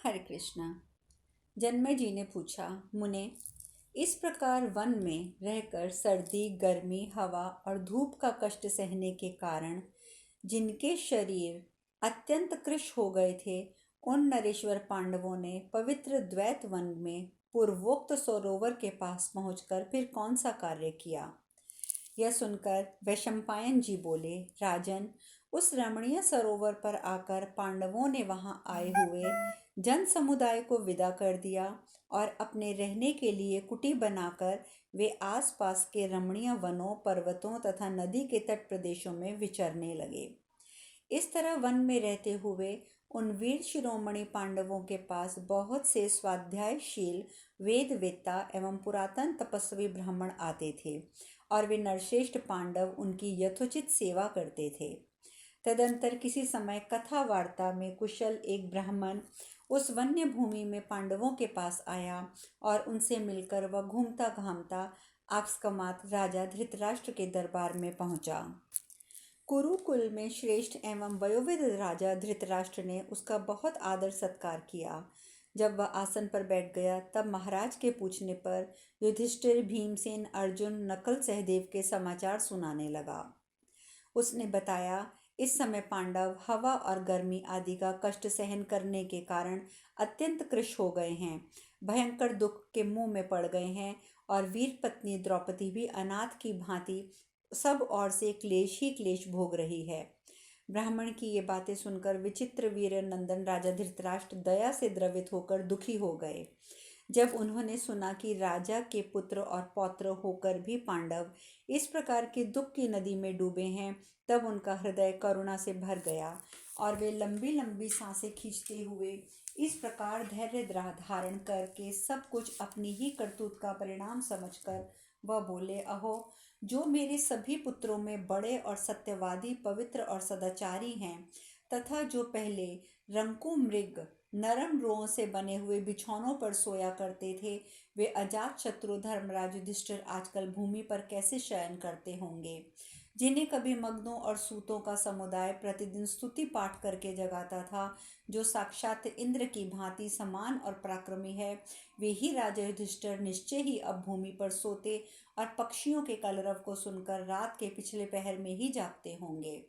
हरे कृष्णा। जन्मे जी ने पूछा, मुने, इस प्रकार वन में रहकर सर्दी, गर्मी, हवा और धूप का कष्ट सहने के कारण जिनके शरीर अत्यंत कृश हो गए थे, उन नरेश्वर पांडवों ने पवित्र द्वैत वन में पूर्वोक्त सरोवर के पास पहुंचकर फिर कौन सा कार्य किया। यह सुनकर वैशंपायन जी बोले, राजन, उस रमणीय सरोवर पर आकर पांडवों ने वहां आए हुए जन समुदाय को विदा कर दिया और अपने रहने के लिए कुटी बनाकर वे आसपास के रमणीय वनों, पर्वतों तथा नदी के तट प्रदेशों में विचरने लगे। इस तरह वन में रहते हुए उन वीर शिरोमणि पांडवों के पास बहुत से स्वाध्यायशील वेदवेत्ता एवं पुरातन तपस्वी ब्राह्मण आते थे और वे नरश्रेष्ठ पांडव उनकी यथोचित सेवा करते थे। तदंतर किसी समय कथा वार्ता में कुशल एक ब्राह्मण उस वन्य भूमि में पांडवों के पास आया और उनसे मिलकर वह घूमता घामता आक्स्कमात राजा धृतराष्ट्र के दरबार में पहुंचा। कुरुकुल में श्रेष्ठ एवं वयोवृद्ध राजा धृतराष्ट्र ने उसका बहुत आदर सत्कार किया। जब वह आसन पर बैठ गया तब महाराज के पूछने पर युधिष्ठिर, भीमसेन, अर्जुन, नकुल, सहदेव के समाचार सुनाने लगा। उसने बताया, इस समय पांडव हवा और गर्मी आदि का कष्ट सहन करने के कारण अत्यंत कृश हो गए हैं, भयंकर दुख के मुंह में पड़ गए हैं और वीर पत्नी द्रौपदी भी अनाथ की भांति सब ओर से क्लेश ही क्लेश भोग रही है। ब्राह्मण की ये बातें सुनकर विचित्र वीर नंदन राजा धृतराष्ट्र दया से द्रवित होकर दुखी हो गए। जब उन्होंने सुना कि राजा के पुत्र और पौत्र होकर भी पांडव इस प्रकार के दुख की नदी में डूबे हैं, तब उनका हृदय करुणा से भर गया और वे लंबी लंबी सांसें खींचते हुए इस प्रकार धैर्य धारण करके सब कुछ अपनी ही करतूत का परिणाम समझकर वह बोले, अहो, जो मेरे सभी पुत्रों में बड़े और सत्यवादी, पवित्र और सदाचारी हैं तथा जो पहले रंकू मृग नरम रों से बने हुए बिछौनों पर सोया करते थे, वे अजात शत्रु धर्मराज युधिष्ठिर आजकल भूमि पर कैसे शयन करते होंगे। जिन्हें कभी मग्नों और सूतों का समुदाय प्रतिदिन स्तुति पाठ करके जगाता था, जो साक्षात इंद्र की भांति समान और पराक्रमी है, वे ही राजा युधिष्ठिर निश्चय ही अब भूमि पर सोते और पक्षियों के कलरव को सुनकर रात के पिछले पहर में ही जागते होंगे।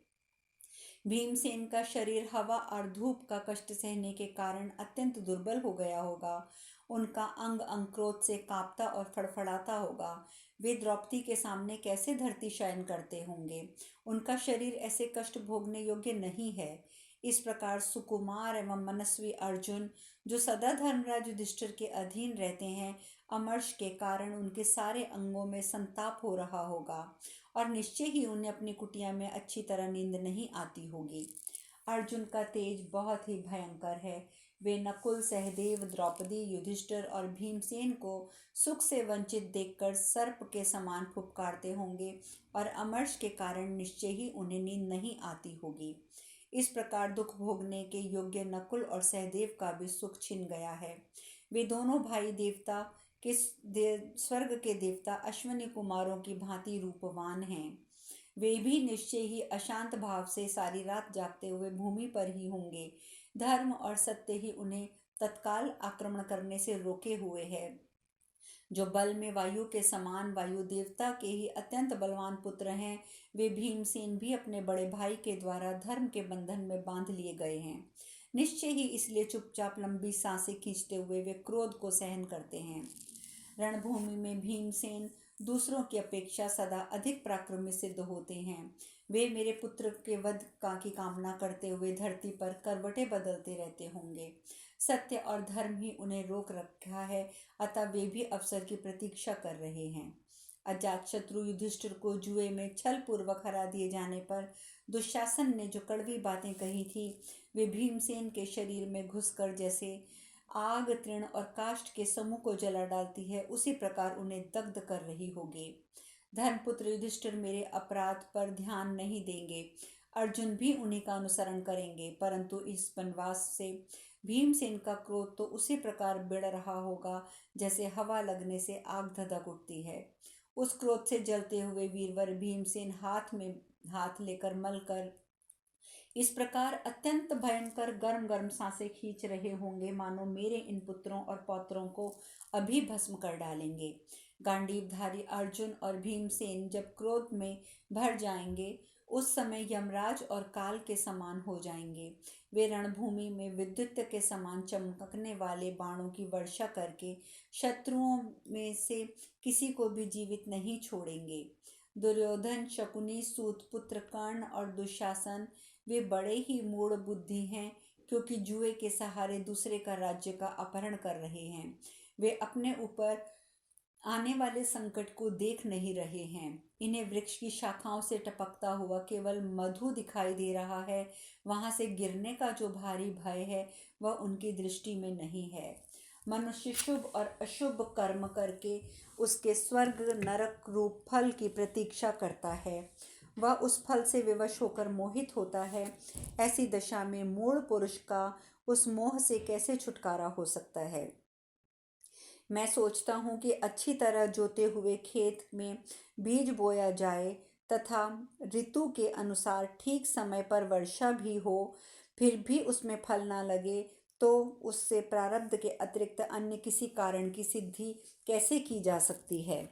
भीमसेन का शरीर हवा और धूप का कष्ट सहने के कारण अत्यंत दुर्बल हो गया होगा। उनका अंग अंग क्रोध से कांपता और फड़फड़ाता होगा। वे द्रौपदी के सामने कैसे धरती शयन करते होंगे। उनका शरीर ऐसे कष्ट भोगने योग्य नहीं है। इस प्रकार सुकुमार एवं मनस्वी अर्जुन, जो सदा धर्मराज युधिष्ठिर के अधीन रहते हैं, अमर्ष के कारण उनके सारे अंगों में संताप हो रहा होगा और निश्चय ही उन्हें अपनी कुटिया में अच्छी तरह नींद नहीं आती होगी। अर्जुन का तेज बहुत ही भयंकर है। वे नकुल, सहदेव, द्रौपदी, युधिष्ठिर और भीमसेन को सुख से वंचित देखकर सर्प के समान फुफकारते होंगे और अमर्ष के कारण निश्चय ही उन्हें नींद नहीं आती होगी। इस प्रकार दुख भोगने के योग्य नकुल और सहदेव का भी सुख छिन गया है। वे दोनों भाई देवता के स्वर्ग के देवता अश्विनी कुमारों की भांति रूपवान हैं। वे भी निश्चय ही अशांत भाव से सारी रात जागते हुए भूमि पर ही होंगे। धर्म और सत्य ही उन्हें तत्काल आक्रमण करने से रोके हुए है। जो बल में वायु के समान वायु देवता के ही अत्यंत बलवान पुत्र हैं, वे भीमसेन भी अपने बड़े भाई के द्वारा धर्म के बंधन में बांध लिए गए हैं। निश्चय ही इसलिए चुपचाप लंबी सांसें खींचते हुए वे क्रोध को सहन करते हैं। रणभूमि में भीमसेन दूसरों की अपेक्षा सदा अधिक पराक्रमी सिद्ध होते हैं। वे मेरे पुत्र के वध की कामना करते हुए धरती पर करवटें बदलते रहते होंगे। सत्य और धर्म ही उन्हें रोक रखा है, अतः वे भी अवसर की प्रतीक्षा कर रहे हैं। अजात शत्रु युधिष्ठिर को जुए में छल पूर्वक हरा दिए जाने पर दुशासन ने जो कड़वी बातें कही थी, वे भीमसेन के शरीर में घुसकर जैसे आग तृण और काष्ठ के समूह को जला डालती है, उसी प्रकार उन्हें दग्ध कर रही होगी। धर्मपुत्र युधिष्ठिर मेरे अपराध पर ध्यान नहीं देंगे। अर्जुन भी उन्हीं का अनुसरण करेंगे, परंतु इस वनवास से भीमसेन का क्रोध तो उसी प्रकार बिड़ रहा होगा जैसे हवा लगने से आग धधक उठती है। उस क्रोध से जलते हुए वीरवर भीमसेन हाथ में हाथ लेकर मलकर इस प्रकार अत्यंत भयंकर गर्म गर्म सांसें खींच रहे होंगे, मानो मेरे इन पुत्रों और पौत्रों को अभी भस्म कर डालेंगे। गांडीवधारी अर्जुन और भीमसेन जब क्रोध में भर जाएंगे, उस समय यमराज और काल के समान हो जाएंगे। वे रणभूमि में विद्युत के समान चमकने वाले बाणों की वर्षा करके शत्रुओं में से किसी को भी जीवित नहीं छोड़ेंगे। दुर्योधन, शकुनी, सूत पुत्र कर्ण और दुशासन वे बड़े ही मूढ़ बुद्धि हैं, क्योंकि जुए के सहारे दूसरे का राज्य का अपहरण कर रहे हैं। वे अपने ऊपर आने वाले संकट को देख नहीं रहे हैं। इन्हें वृक्ष की शाखाओं से टपकता हुआ केवल मधु दिखाई दे रहा है। वहां से गिरने का जो भारी भय है वह उनकी दृष्टि में नहीं है। मनुष्य शुभ और अशुभ कर्म करके उसके स्वर्ग नरक रूप फल की प्रतीक्षा करता है। वह उस फल से विवश होकर मोहित होता है। ऐसी दशा में मूढ़ पुरुष का उस मोह से कैसे छुटकारा हो सकता है। मैं सोचता हूँ कि अच्छी तरह जोते हुए खेत में बीज बोया जाए तथा ऋतु के अनुसार ठीक समय पर वर्षा भी हो, फिर भी उसमें फल ना लगे तो उससे प्रारब्ध के अतिरिक्त अन्य किसी कारण की सिद्धि कैसे की जा सकती है।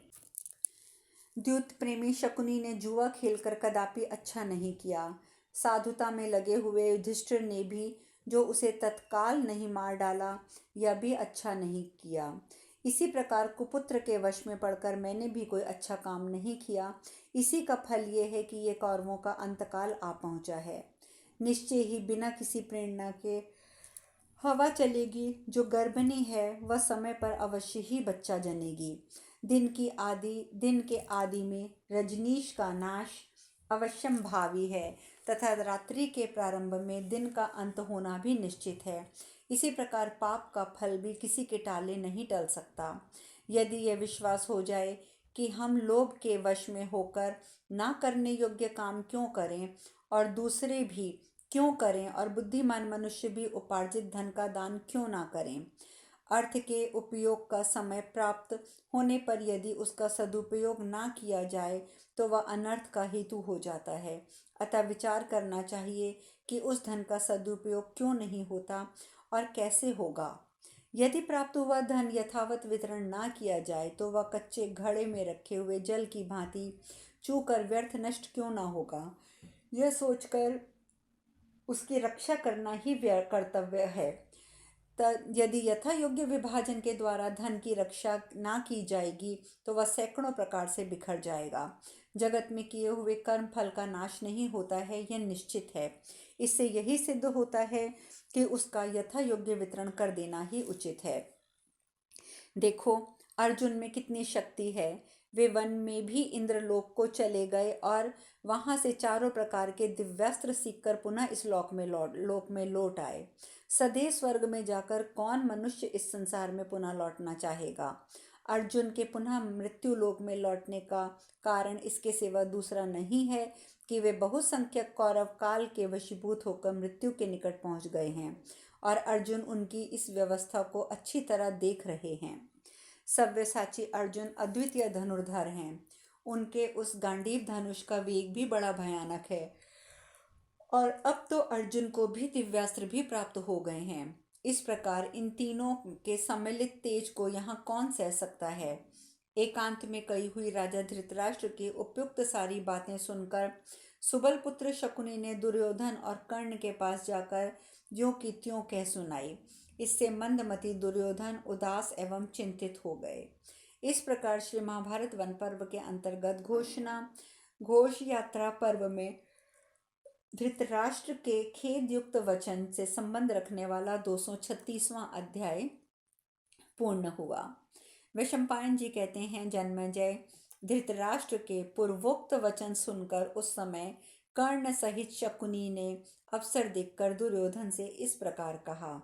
द्यूत प्रेमी शकुनी ने जुआ खेलकर कदापि अच्छा नहीं किया। साधुता में लगे हुए युधिष्ठिर ने भी जो उसे तत्काल नहीं मार डाला, यह भी अच्छा नहीं किया। इसी प्रकार कुपुत्र के वश में पड़कर मैंने भी कोई अच्छा काम नहीं किया। इसी का फल ये है कि ये कौरवों का अंतकाल आ पहुंचा है। निश्चय ही बिना किसी प्रेरणा के हवा चलेगी। जो गर्भिणी है वह समय पर अवश्य ही बच्चा जनेगी। दिन के आदि में रजनीश का नाश अवश्यम भावी है तथा रात्रि के प्रारंभ में दिन का अंत होना भी निश्चित है। इसी प्रकार पाप का फल भी किसी के टाले नहीं टल सकता। यदि यह विश्वास हो जाए कि हम लोभ के वश में होकर ना करने योग्य काम क्यों करें और दूसरे भी क्यों करें और बुद्धिमान मनुष्य भी उपार्जित धन का दान क्यों ना करें। अर्थ के उपयोग का समय प्राप्त होने पर यदि उसका सदुपयोग ना किया जाए तो वह अनर्थ का हेतु हो जाता है। अतः विचार करना चाहिए कि उस धन का सदुपयोग क्यों नहीं होता और कैसे होगा। यदि प्राप्त हुआ धन यथावत वितरण ना किया जाए तो वह कच्चे घड़े में रखे हुए जल की भांति चूकर व्यर्थ नष्ट क्यों ना होगा। यह सोचकर उसकी रक्षा करना ही कर्तव्य है। यदि यथा योग्य विभाजन के द्वारा धन की रक्षा ना की जाएगी तो वह सैकड़ों प्रकार से बिखर जाएगा। जगत में किए हुए कर्म फल का नाश नहीं होता है, यह निश्चित है। इससे यही सिद्ध होता है कि उसका यथा योग्य वितरण कर देना ही उचित है। देखो अर्जुन में कितनी शक्ति है। वे वन में भी इंद्रलोक को चले गए और वहां से चारों प्रकार के दिव्यास्त्र सीखकर पुनः इस लोक में लौट आए। सदैव स्वर्ग में जाकर कौन मनुष्य इस संसार में पुनः लौटना चाहेगा। अर्जुन के पुनः मृत्यु लोक में लौटने का कारण इसके सिवा दूसरा नहीं है कि वे बहुसंख्यक कौरव काल के वशीभूत होकर मृत्यु के निकट पहुंच गए हैं और अर्जुन उनकी इस व्यवस्था को अच्छी तरह देख रहे हैं। सव्यसाची अर्जुन अद्वितीय धनुर्धर हैं। उनके उस गांडीव धनुष का वेग भी बड़ा भयानक है और अब तो अर्जुन को भी दिव्यास्त्र भी प्राप्त हो गए हैं। इस प्रकार इन तीनों के सम्मिलित तेज को यहाँ कौन सह सकता है। एकांत में कही हुई राजा धृतराष्ट्र की उपयुक्त सारी बातें सुनकर सुबल पुत्र शकुनी ने दुर्योधन और कर्ण के पास जाकर ज्यों की त्यों कह सुनाई। इससे मंदमती दुर्योधन उदास एवं चिंतित हो गए। इस प्रकार श्री महाभारत वन पर्व के अंतर्गत घोष यात्रा पर्व में धृतराष्ट्र के खेद युक्त वचन से संबंध रखने वाला 236वां अध्याय पूर्ण हुआ। वैशंपायन जी कहते हैं, जन्मेजय धृतराष्ट्र के पूर्वोक्त वचन सुनकर उस समय कर्ण सहित शकुनी ने अवसर देखकर दुर्योधन से इस प्रकार कहा,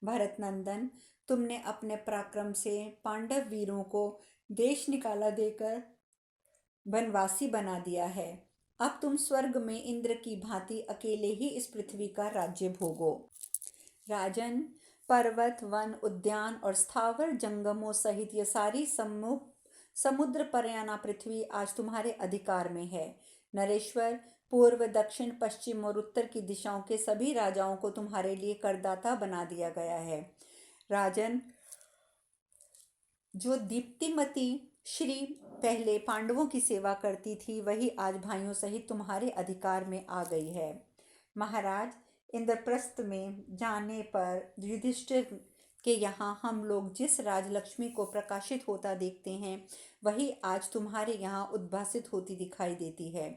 भरत नंदन, तुमने अपने पराक्रम से पांडव वीरों को देश निकाला देकर वनवासी बना दिया है। अब तुम स्वर्ग में इंद्र की भांति अकेले ही इस पृथ्वी का राज्य भोगो। राजन, पर्वत, वन, उद्यान और स्थावर जंगमों सहित ये सारी समुद्र पर्याना पृथ्वी आज तुम्हारे अधिकार में है। नरेश्वर, पूर्व, दक्षिण, पश्चिम और उत्तर की दिशाओं के सभी राजाओं को तुम्हारे लिए करदाता बना दिया गया है। राजन, जो दीप्तिमती श्री पहले पांडवों की सेवा करती थी, वही आज भाइयों सहित तुम्हारे अधिकार में आ गई है। महाराज, इंद्रप्रस्थ में जाने पर युधिष्ठिर के यहाँ हम लोग जिस राजलक्ष्मी को प्रकाशित होता देखते हैं, वही आज तुम्हारे यहाँ उद्भासित होती दिखाई देती है।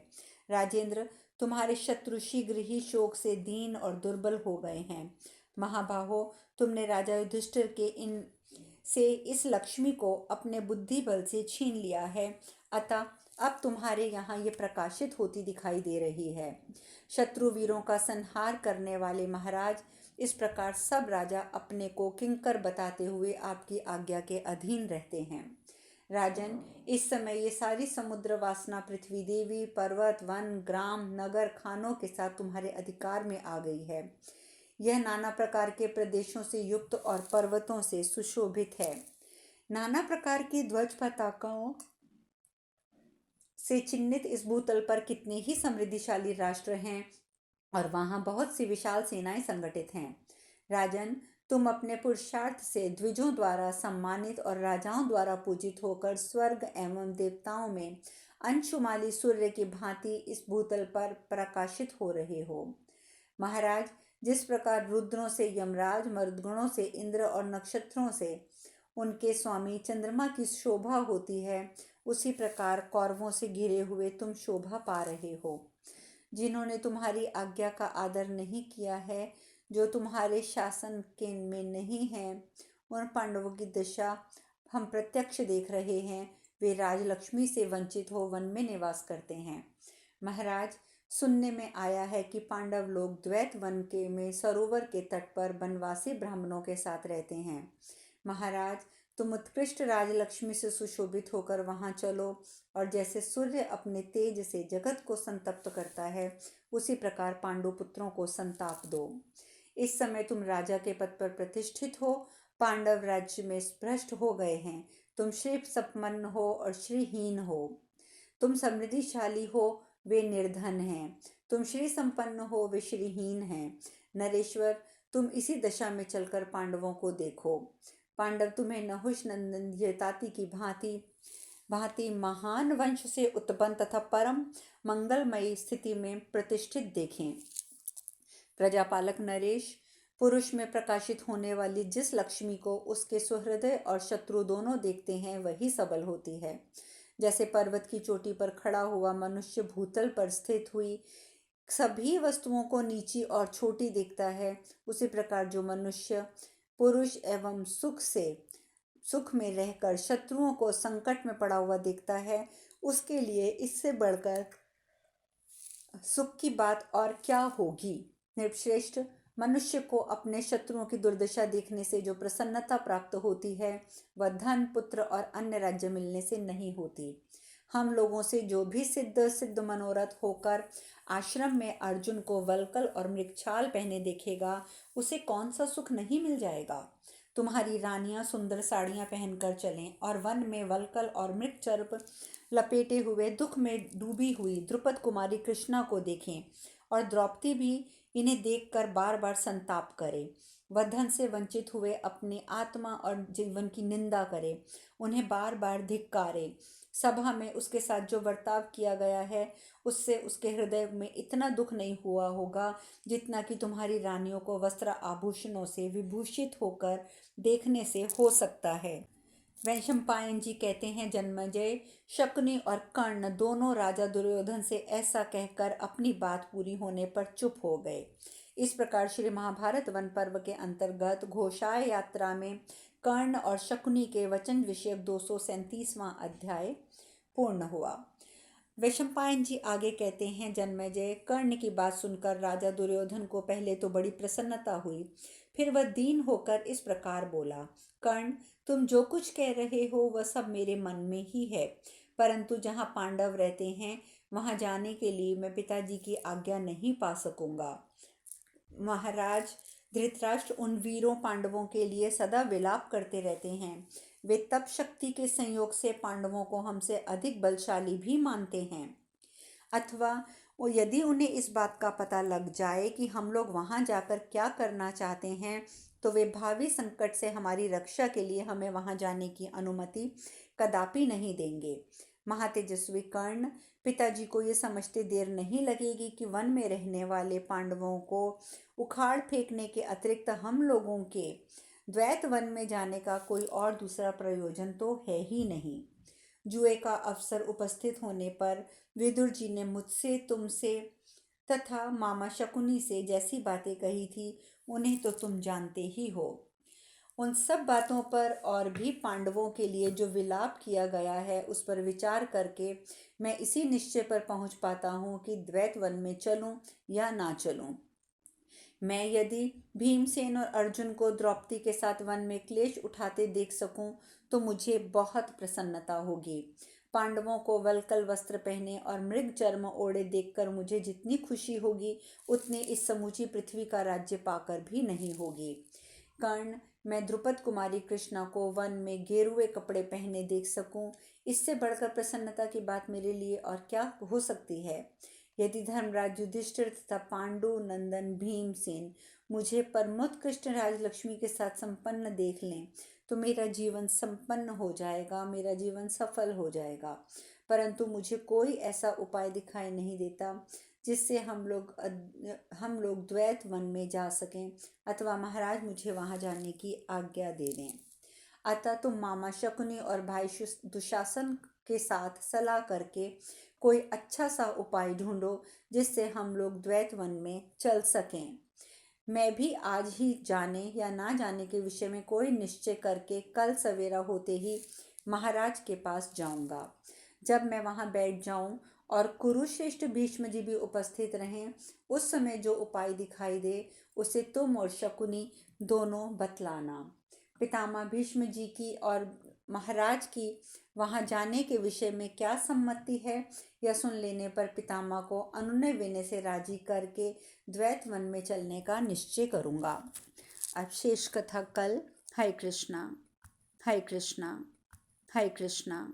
राजेंद्र, तुम्हारे शत्रु शीघ्र ही शोक से दीन और दुर्बल हो गए हैं। महाबाहो, तुमने राजा युधिष्ठिर के इन से इस लक्ष्मी को अपने बुद्धि बल से छीन लिया है, अतः अब तुम्हारे यहाँ ये प्रकाशित होती दिखाई दे रही है। शत्रु वीरों का संहार करने वाले महाराज, इस प्रकार सब राजा अपने को किंकर बताते हुए आपकी आज्ञा के अधीन रहते हैं। राजन, इस समय ये सारी समुद्र वासना पृथ्वी देवी, पर्वत, वन, ग्राम, नगर, खानों के साथ तुम्हारे अधिकार में आ गई है। यह नाना प्रकार के प्रदेशों से युक्त और पर्वतों से सुशोभित है। नाना प्रकार की ध्वज पताकाओं से चिन्हित इस भूतल पर कितने ही समृद्धिशाली राष्ट्र हैं और वहां बहुत सी विशाल सेनाएं संगठित हैं। राजन, तुम अपने पुरुषार्थ से द्विजों द्वारा सम्मानित और राजाओं द्वारा पूजित होकर स्वर्ग एवं देवताओं में अंशुमाली सूर्य की भांति इस भूतल पर प्रकाशित हो रहे हो। महाराज, जिस प्रकार रुद्रों से यमराज, मरुदगणों से इंद्र और नक्षत्रों से उनके स्वामी चंद्रमा की शोभा होती है, उसी प्रकार कौरवों से घिरे हुए तुम शोभा पा रहे हो। जिन्होंने तुम्हारी आज्ञा का आदर नहीं किया है, जो तुम्हारे शासन के में नहीं है, उन पांडवों की दशा हम प्रत्यक्ष देख रहे हैं। वे राजलक्ष्मी से वंचित हो वन में निवास करते हैं। महाराज, सुनने में आया है कि पांडव लोग द्वैत वन के में सरोवर के तट पर वनवासी ब्राह्मणों के साथ रहते हैं। महाराज, तुम उत्कृष्ट राजलक्ष्मी से सुशोभित होकर वहां चलो और जैसे सूर्य अपने तेज से जगत को संतप्त करता है, उसी प्रकार पांडु पुत्रों को संताप दो। इस समय तुम राजा के पद पर प्रतिष्ठित हो, पांडव राज्य में भ्रष्ट हो गए हैं। तुम श्री संपन्न हो और श्रीहीन हो। तुम समृद्धिशाली हो, वे निर्धन हैं। तुम श्री संपन्न हो, वे श्रीहीन हैं। नरेश्वर, तुम इसी दशा में चलकर पांडवों को देखो। पांडव तुम्हें नहुष नंदन जयताति की भांति भांति महान वंश से उत्पन्न तथा परम मंगलमयी स्थिति में प्रतिष्ठित देखें। प्रजापालक नरेश, पुरुष में प्रकाशित होने वाली जिस लक्ष्मी को उसके सुहृदय और शत्रु दोनों देखते हैं, वही सबल होती है। जैसे पर्वत की चोटी पर खड़ा हुआ मनुष्य भूतल पर स्थित हुई सभी वस्तुओं को नीची और छोटी देखता है, उसी प्रकार जो मनुष्य पुरुष एवं सुख में रहकर शत्रुओं को संकट में पड़ा हुआ देखता है, उसके लिए इससे बढ़कर सुख की बात और क्या होगी। निर्श्रेष्ठ, मनुष्य को अपने शत्रुओं की दुर्दशा देखने से जो प्रसन्नता प्राप्त होती है, वह धन, पुत्र और अन्य राज्य मिलने से नहीं होती। हम लोगों से जो भी सिद्ध मनोरथ होकर आश्रम में अर्जुन को वल्कल और मृगछाल पहने देखेगा, उसे कौन सा सुख नहीं मिल जाएगा। तुम्हारी रानियां सुंदर साड़ियां पहनकर चलें और वन में वल्कल और मृगचर्प लपेटे हुए दुख में डूबी हुई द्रुपद कुमारी कृष्णा को देखें और द्रौपदी भी इन्हें देखकर बार बार संताप करे। वह धन से वंचित हुए अपनी आत्मा और जीवन की निंदा करे, उन्हें बार बार धिक्कारे। सभा में उसके साथ जो बर्ताव किया गया है, उससे उसके हृदय में इतना दुख नहीं हुआ होगा जितना कि तुम्हारी रानियों को वस्त्र आभूषणों से विभूषित होकर देखने से हो सकता है। वैशंपायन जी कहते हैं, जन्मेजय, शकुनि और कर्ण दोनों राजा दुर्योधन से ऐसा कहकर अपनी बात पूरी होने पर चुप हो गए। इस प्रकार श्री महाभारत वन पर्व के अंतर्गत घोषाय यात्रा में कर्ण और शकुनि के वचन विषयक 237वां अध्याय पूर्ण हुआ। वैशंपायन जी आगे कहते हैं, जन्मेजय, कर्ण की बात सुनकर राजा दुर्योधन को पहले तो बड़ी प्रसन्नता हुई, फिर वह दीन होकर इस प्रकार बोला, कर्ण, तुम जो कुछ कह रहे हो वह सब मेरे मन में ही है, परंतु जहाँ पांडव रहते हैं वहाँ जाने के लिए मैं पिताजी की आज्ञा नहीं पा सकूंगा। महाराज, धृतराष्ट्र उन वीरों पांडवों के लिए सदा विलाप करते रहते हैं। वे तप शक्ति के संयोग से पांडवों को हमसे अधिक बलशाली भी मानते हैं, अथवा और यदि उन्हें इस बात का पता लग जाए कि हम लोग वहाँ जाकर क्या करना चाहते हैं, तो वे भावी संकट से हमारी रक्षा के लिए हमें वहाँ जाने की अनुमति कदापि नहीं देंगे। महातेजस्वी कर्ण, पिताजी को ये समझते देर नहीं लगेगी कि वन में रहने वाले पांडवों को उखाड़ फेंकने के अतिरिक्त हम लोगों के द्वैत वन में जाने का कोई और दूसरा प्रयोजन तो है ही नहीं। जुए का अवसर उपस्थित होने पर विदुर जी ने मुझसे, तुमसे तथा मामा शकुनी से जैसी बातें कही थी, उन्हें तो तुम जानते ही हो। उन सब बातों पर और भी पांडवों के लिए जो विलाप किया गया है, उस पर विचार करके मैं इसी निश्चय पर पहुंच पाता हूं कि द्वैत वन में चलूं या ना चलूं। मैं यदि भीमसेन और अर्जुन को द्रौपदी के साथ वन में क्लेश उठाते देख सकूं, तो मुझे बहुत प्रसन्नता होगी। पांडवों को वल्कल वस्त्र पहने और मृग चर्म ओढ़े देखकर मुझे जितनी खुशी होगी, उतनी इस समूची पृथ्वी का राज्य पाकर भी नहीं होगी। कर्ण, मैं द्रुपद कुमारी कृष्णा को वन में गेरुए कपड़े पहने देख सकूं, इससे बढ़कर प्रसन्नता की बात मेरे लिए और क्या हो सकती है। यदि धर्मराज युधिष्ठिर तथा पांडु नंदन भीमसेन मुझे परमोत्कृष्ट राजलक्ष्मी के साथ संपन्न देख लें, तो मेरा जीवन संपन्न हो जाएगा, मेरा जीवन सफल हो जाएगा। परंतु मुझे कोई ऐसा उपाय दिखाई नहीं देता जिससे हम लोग द्वैत वन में जा सकें, अथवा महाराज मुझे वहां जाने की आज्ञा दे दें। अतः तुम मामा शकुनी और भाई दुशासन के साथ सलाह करके कोई अच्छा सा उपाय ढूंढो जिससे हम लोग द्वैत वन में चल सकें। मैं भी आज ही जाने या ना जाने के विषय में कोई निश्चय करके कल सवेरा होते ही महाराज के पास जाऊंगा। जब मैं वहां बैठ जाऊं और कुरुश्रेष्ठ भीष्म जी भी उपस्थित रहें, उस समय जो उपाय दिखाई दे उसे तुम और शकुनी दोनों बतलाना। पितामह भीष्म जी की और महाराज की वहां जाने के विषय में क्या सम्मति है, यह सुन लेने पर पितामह को अनुनय विनय से राजी करके द्वैत वन में चलने का निश्चय करूंगा। अब शेष कथा कल। हरे कृष्णा, हरे कृष्णा, हरे कृष्णा।